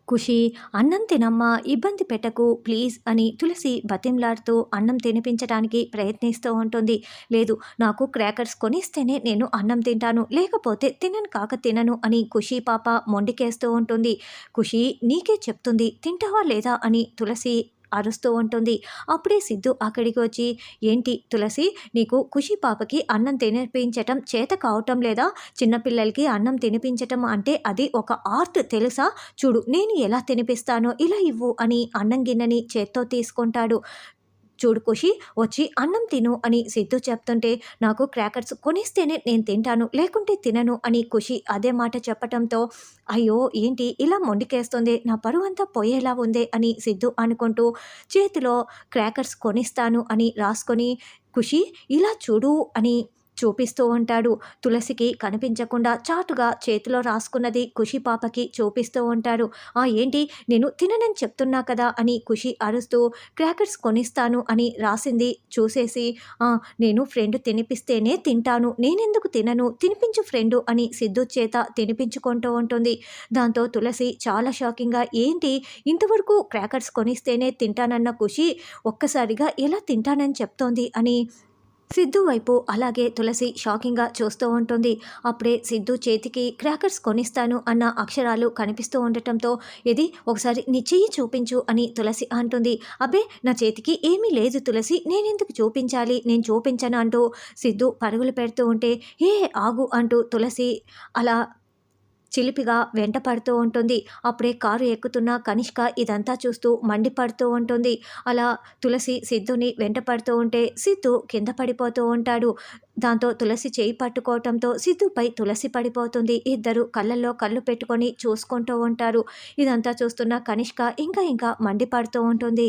ఖుషి, అన్నం తినమ్మా, ఇబ్బంది పెట్టకు ప్లీజ్ అని తులసి బతిమలాడుతూ అన్నం తినిపించడానికి ప్రయత్నిస్తూ ఉంటుంది. లేదు, నాకు క్రాకర్స్ కొనిస్తేనే నేను అన్నం తింటాను, లేకపోతే తినను కాక తినను అని ఖుషి పాప మొండికేస్తూ ఉంటుంది. ఖుషి నీకే చెప్తుంది, తింటావా లేదా అని తులసి అరుస్తూ ఉంటుంది. అప్పుడే సిద్ధు అక్కడికి వచ్చి, ఏంటి తులసి, నీకు ఖుషి పాపకి అన్నం తినిపించటం చేత కావటం లేదా? చిన్నపిల్లలకి అన్నం తినిపించటం అంటే అది ఒక ఆర్ట్ తెలుసా? చూడు నేను ఎలా తినిపిస్తానో, ఇలా ఇవ్వు అని అన్నం గిన్నెని చేత్తో తీసుకుంటాడు. చూడు ఖుషి, వచ్చి అన్నం తిను అని సిద్ధు చెప్తుంటే, నాకు క్రాకర్స్ కొనిస్తేనే నేను తింటాను, లేకుంటే తినను అని ఖుషి అదే మాట చెప్పటంతో, అయ్యో ఏంటి ఇలా మొండికేస్తుంది, నా పరువంతా పోయేలా ఉందే అని సిద్ధు అనుకుంటూ చేతిలో క్రాకర్స్ కొనిస్తాను అని రాసుకొని, ఖుషి ఇలా చూడు అని చూపిస్తూ ఉంటాడు. తులసికి కనిపించకుండా చాటుగా చేతిలో రాసుకున్నది ఖుషి పాపకి చూపిస్తూ ఉంటాడు. ఏంటి, నేను తిననని చెప్తున్నా కదా అని ఖుషి అరుస్తూ క్రాకర్స్ కొనిస్తాను అని రాసింది చూసేసి, నేను ఫ్రెండ్ తినిపిస్తేనే తింటాను, నేనెందుకు తినను, తినిపించు ఫ్రెండు అని సిద్ధు చేత తినిపించుకుంటూ ఉంటుంది. దాంతో తులసి చాలా షాకింగ్గా, ఏంటి ఇంతవరకు క్రాకర్స్ కొనిస్తేనే తింటానన్న ఖుషి ఒక్కసారిగా ఎలా తింటానని చెప్తోంది అని సిద్ధు వైపు అలాగే తులసి షాకింగ్గా చూస్తూ ఉంటుంది. అప్పుడే సిద్ధు చేతికి క్రాకర్స్ కొనిస్తాను అన్న అక్షరాలు కనిపిస్తూ ఉండటంతో, ఇది ఒకసారి నీ చెయ్యి చూపించు అని తులసి అంటుంది. అబ్బే, నా చేతికి ఏమీ లేదు తులసి, నేనెందుకు చూపించాలి, నేను చూపించను అంటూ సిద్ధు పరుగులు పెడుతూ ఉంటే, ఏ ఆగు అంటూ తులసి అలా చిలిపిగా వెంట పడుతూ ఉంటుంది. అప్పుడే కారు ఎక్కుతున్న కనిష్క ఇదంతా చూస్తూ మండిపడుతూ ఉంటుంది. అలా తులసి సిద్ధుని వెంట పడుతూ ఉంటే సిద్ధు కింద పడిపోతూ ఉంటాడు. దాంతో తులసి చేయి పట్టుకోవటంతో సిద్ధుపై తులసి పడిపోతుంది. ఇద్దరు కళ్ళల్లో కళ్ళు పెట్టుకొని చూసుకుంటూ ఉంటారు. ఇదంతా చూస్తున్న కనిష్క ఇంకా ఇంకా మండిపడుతూ ఉంటుంది.